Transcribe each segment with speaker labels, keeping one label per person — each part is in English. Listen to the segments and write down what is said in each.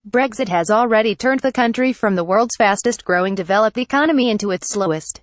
Speaker 1: Brexit has already turned the country from the world's fastest-growing developed economy into its slowest.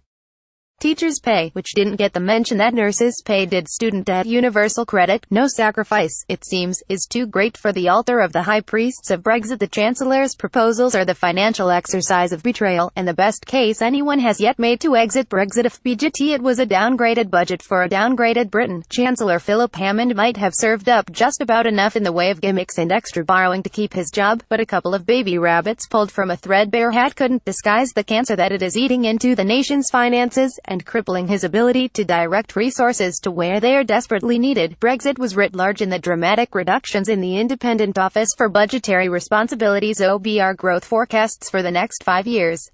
Speaker 1: Teachers' pay, which didn't get the mention that nurses' pay did. Student debt. Universal credit. No sacrifice, it seems, is too great for the altar of the high priests of Brexit. The Chancellor's proposals are the financial exercise of betrayal, and the best case anyone has yet made to exit Brexit AFPGetty It was a downgraded budget for a downgraded Britain. Chancellor Philip Hammond might have served up just about enough in the way of gimmicks and extra borrowing to keep his job, but a couple of baby rabbits pulled from a threadbare hat couldn't disguise the cancer that it is eating into the nation's finances, and crippling his ability to direct resources to where they are desperately needed. Brexit was writ large in the dramatic reductions in the Independent Office for Budgetary Responsibilities (OBR) growth forecasts for the next 5 years.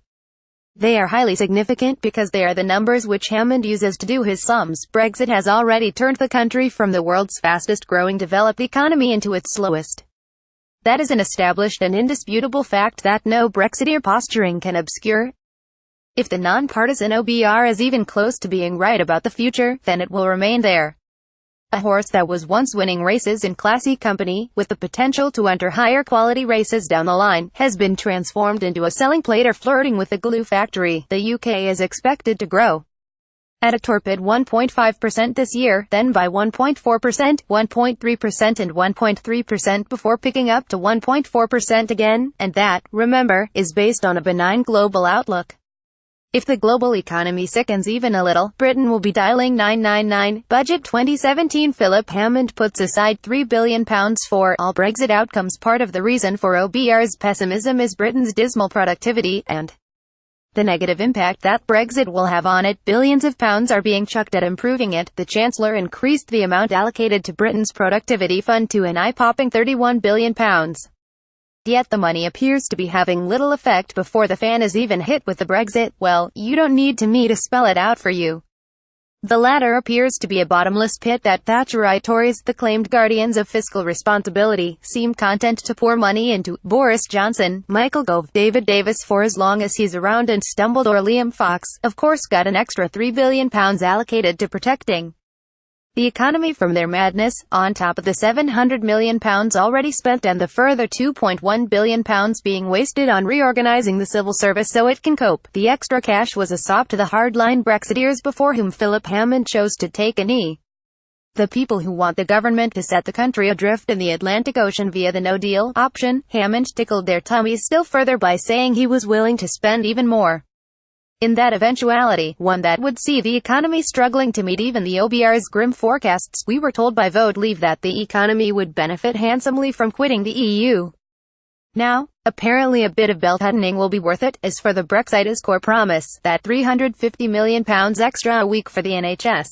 Speaker 1: They are highly significant because they are the numbers which Hammond uses to do his sums. Brexit has already turned the country from the world's fastest-growing developed economy into its slowest. That is an established and indisputable fact that no Brexiteer posturing can obscure. If the non-partisan OBR is even close to being right about the future, then it will remain there. A horse that was once winning races in classy company, with the potential to enter higher quality races down the line, has been transformed into a selling plate or flirting with the glue factory. The UK is expected to grow at a torpid 1.5% this year, then by 1.4%, 1.3% and 1.3% before picking up to 1.4% again, and that, remember, is based on a benign global outlook. If the global economy sickens even a little, Britain will be dialing 999. Budget 2017. Philip Hammond puts aside £3 billion for all Brexit outcomes. Part of the reason for OBR's pessimism is Britain's dismal productivity, and the negative impact that Brexit will have on it. Billions of pounds are being chucked at improving it. The Chancellor increased the amount allocated to Britain's productivity fund to an eye-popping £31 billion. Yet the money appears to be having little effect before the fan is even hit with the Brexit. Well, you don't need me to spell it out for you. The latter appears to be a bottomless pit that Thatcherite Tories, the claimed guardians of fiscal responsibility, seem content to pour money into. Boris Johnson, Michael Gove, David Davis for as long as he's around and stumbled, or Liam Fox, of course, got an extra £3 billion allocated to protecting the economy from their madness, on top of the £700 million already spent and the further £2.1 billion being wasted on reorganising the civil service so it can cope. The extra cash was a sop to the hardline Brexiteers before whom Philip Hammond chose to take a knee. The people who want the government to set the country adrift in the Atlantic Ocean via the no-deal option. Hammond tickled their tummies still further by saying he was willing to spend even more. In that eventuality, one that would see the economy struggling to meet even the OBR's grim forecasts, we were told by Vote Leave that the economy would benefit handsomely from quitting the EU. Now, apparently a bit of belt-tightening will be worth it. As for the Brexiteers' core promise, that £350 million extra a week for the NHS,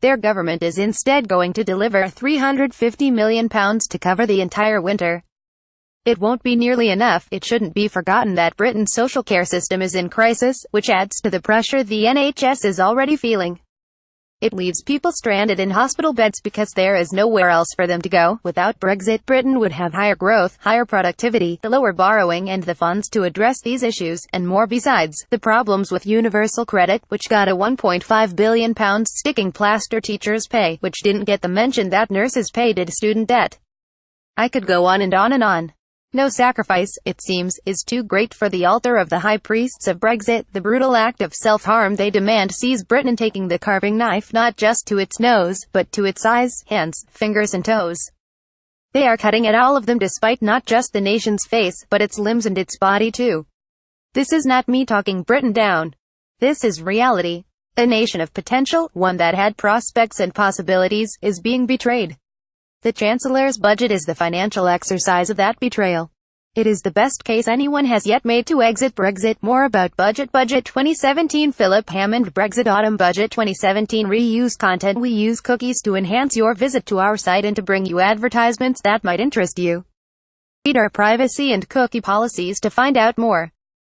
Speaker 1: their government is instead going to deliver £350 million to cover the entire winter. It won't be nearly enough. It shouldn't be forgotten that Britain's social care system is in crisis, which adds to the pressure the NHS is already feeling. It leaves people stranded in hospital beds because there is nowhere else for them to go. Without Brexit, Britain would have higher growth, higher productivity, lower borrowing and the funds to address these issues, and more besides. The problems with universal credit, which got a £1.5 billion sticking plaster, teachers' pay, which didn't get the mention that nurses' pay did, student debt. I could go on and on and on. No sacrifice, it seems, is too great for the altar of the high priests of Brexit. The brutal act of self-harm they demand sees Britain taking the carving knife not just to its nose, but to its eyes, hands, fingers and toes. They are cutting at all of them despite not just the nation's face, but its limbs and its body too. This is not me talking Britain down. This is reality. A nation of potential, one that had prospects and possibilities, is being betrayed. The Chancellor's budget is the financial exercise of that betrayal. It is the best case anyone has yet made to exit Brexit. More about Budget 2017. Philip Hammond. Brexit Autumn Budget 2017. Reuse content. We use cookies to enhance your visit to our site and to bring you advertisements that might interest you. Read our privacy and cookie policies to find out more.